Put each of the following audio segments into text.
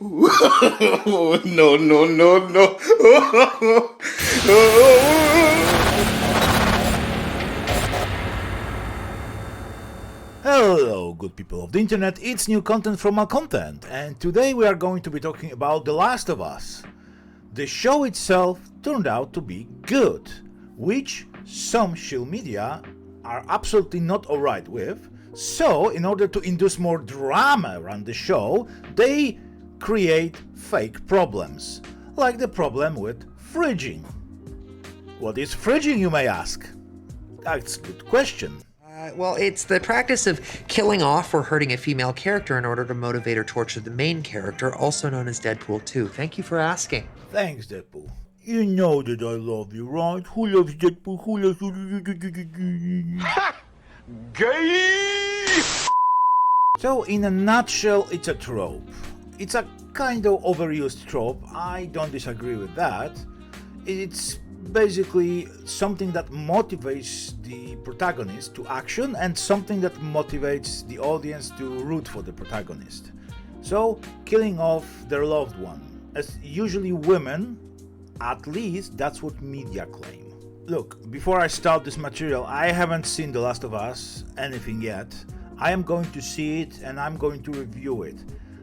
No, no, no, no. Hello, good people of the internet, it's new content from my content, and today we are going to be talking about The Last of Us. The show itself turned out to be good, which some shill media are absolutely not alright with, so in order to induce more drama around the show, they create fake problems, like the problem with fridging. What is fridging, you may ask? That's a good question. Well, it's the practice of killing off or hurting a female character in order to motivate or torture the main character, also known as Deadpool 2. Thank you for asking. Thanks, Deadpool. You know that I love you, right? Who loves Deadpool? Who loves... Gay! So, in a nutshell, it's a trope. It's a kind of overused trope. I don't disagree with that. It's basically something that motivates the protagonist to action and something that motivates the audience to root for the protagonist. So, killing off their loved one, as usually women, at least that's what media claim. Look, before I start this material, I haven't seen The Last of Us, anything yet. I am going to see it and I'm going to review it.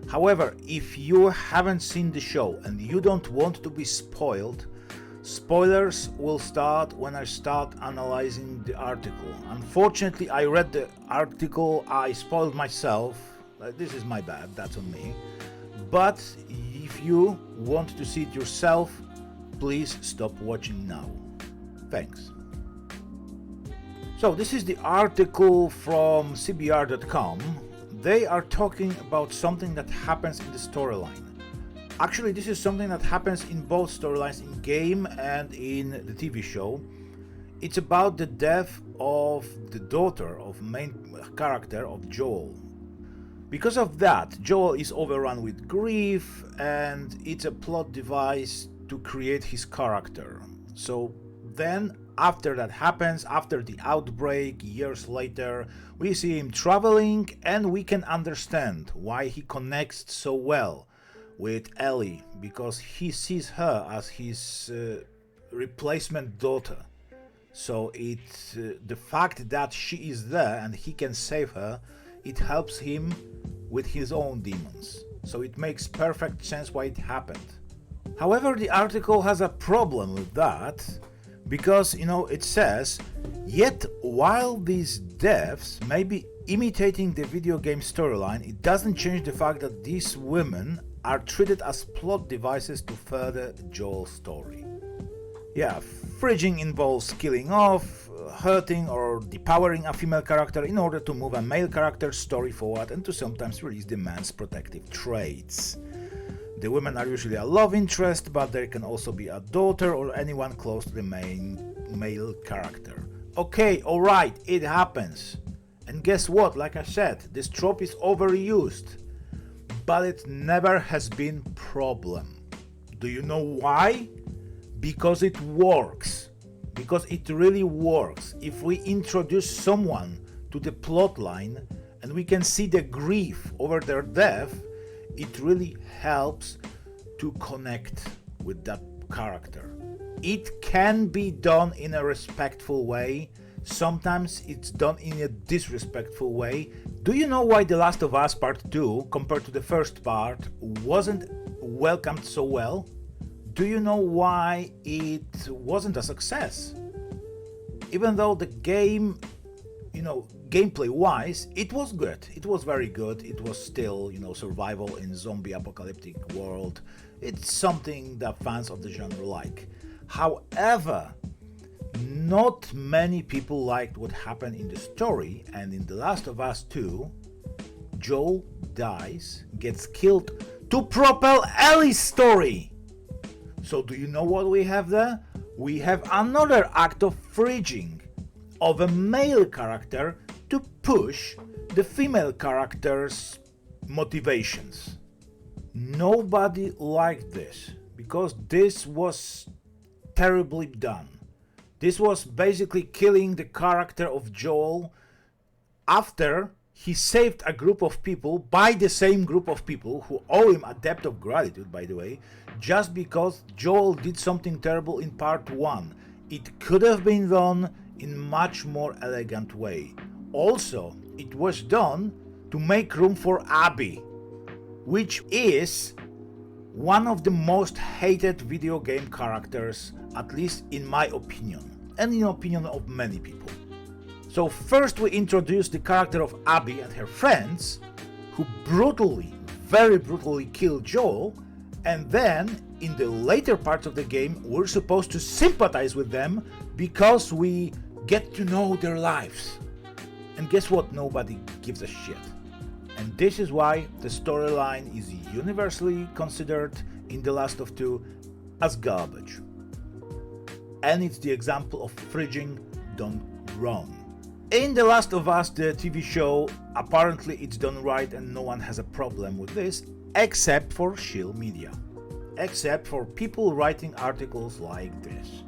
However, if you haven't seen the show and you don't want to be spoiled, spoilers will start when I start analyzing the article. Unfortunately, I read the article, I spoiled myself. This is my bad, that's on me. But if you want to see it yourself, please stop watching now. Thanks. So this is the article from cbr.com. They are talking about something that happens in the storyline. Actually, this is something that happens in both storylines, in game and in the TV show. It's about the death of the daughter of main character of Joel. Because of that, Joel is overrun with grief and it's a plot device to create his character. So then, after that happens, after the outbreak, years later, we see him traveling and we can understand why he connects so well with Ellie, because he sees her as his replacement daughter. So it's the fact that she is there and he can save her, it helps him with his own demons. So it makes perfect sense why it happened. However, the article has a problem with that, because, it says, yet while these deaths may be imitating the video game storyline, it doesn't change the fact that these women are treated as plot devices to further Joel's story. Yeah, fridging involves killing off, hurting or depowering a female character in order to move a male character's story forward and to sometimes release the man's protective traits. The women are usually a love interest, but there can also be a daughter or anyone close to the main male character. Okay, alright, it happens. And guess what, like I said, this trope is overused. But it never has been problem. Do you know why? Because it works. Because it really works. If we introduce someone to the plotline and we can see the grief over their death, it really helps to connect with that character. It can be done in a respectful way. Sometimes it's done in a disrespectful way. Do you know why The Last of Us Part 2, compared to the first part, wasn't welcomed so well? Do you know why it wasn't a success? Even though the game, gameplay-wise, it was good. It was very good. It was still, survival in zombie apocalyptic world. It's something that fans of the genre like. However, not many people liked what happened in the story, and in The Last of Us 2, Joel dies, gets killed to propel Ellie's story. So do you know what we have there? We have another act of fridging of a male character to push the female character's motivations. Nobody liked this, because this was terribly done. This was basically killing the character of Joel after he saved a group of people, by the same group of people who owe him a debt of gratitude, by the way, just because Joel did something terrible in part 1. It could have been done in much more elegant way. Also, it was done to make room for Abby, which is one of the most hated video game characters, at least in my opinion, and in the opinion of many people. So first we introduce the character of Abby and her friends, who brutally, very brutally kill Joel, and then in the later parts of the game we're supposed to sympathize with them because we get to know their lives. And guess what? Nobody gives a shit. And this is why the storyline is universally considered in The Last of Us as garbage. And it's the example of fridging done wrong. In The Last of Us, the TV show, apparently it's done right and no one has a problem with this, except for shill media. Except for people writing articles like this.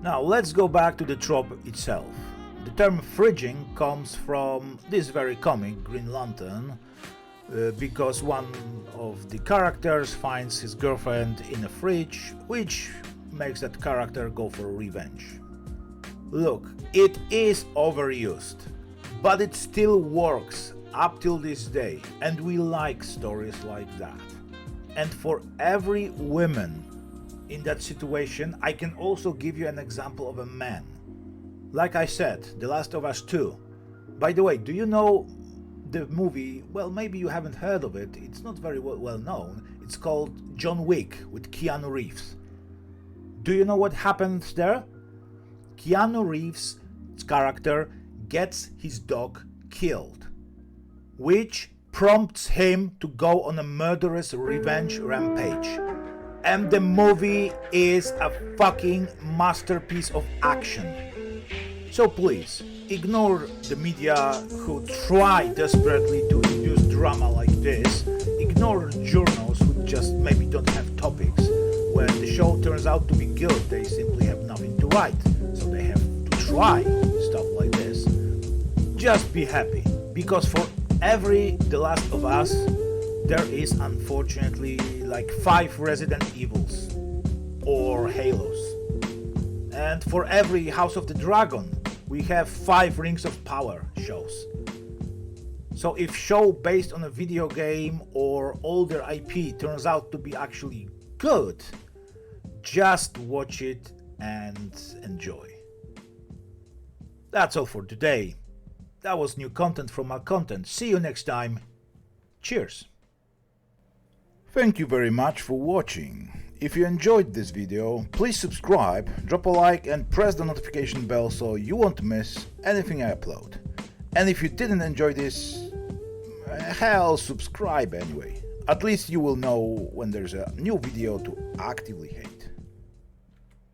Now let's go back to the trope itself. The term fridging comes from this very comic, Green Lantern, because one of the characters finds his girlfriend in a fridge, which makes that character go for revenge. Look, it is overused, but it still works up till this day, and we like stories like that. And for every woman in that situation, I can also give you an example of a man. Like I said, The Last of Us 2. By the way, do you know the movie? Well, maybe you haven't heard of it. It's not very well known. It's called John Wick with Keanu Reeves. Do you know what happens there? Keanu Reeves' character gets his dog killed, which prompts him to go on a murderous revenge rampage. And the movie is a fucking masterpiece of action. So please, ignore the media who try desperately to induce drama like this. Ignore journos who just maybe don't have topics. When the show turns out to be good, they simply have nothing to write. So they have to try stuff like this. Just be happy, because for every The Last of Us, there is unfortunately like 5 Resident Evils or Halos. And for every House of the Dragon, we have 5 Rings of Power shows. So if show based on a video game or older IP turns out to be actually good, just watch it and enjoy. That's all for today. That was new content from our content. See you next time. Cheers. Thank you very much for watching. If you enjoyed this video, please subscribe, drop a like and press the notification bell so you won't miss anything I upload. And if you didn't enjoy this, hell, subscribe anyway. At least you will know when there's a new video to actively hate.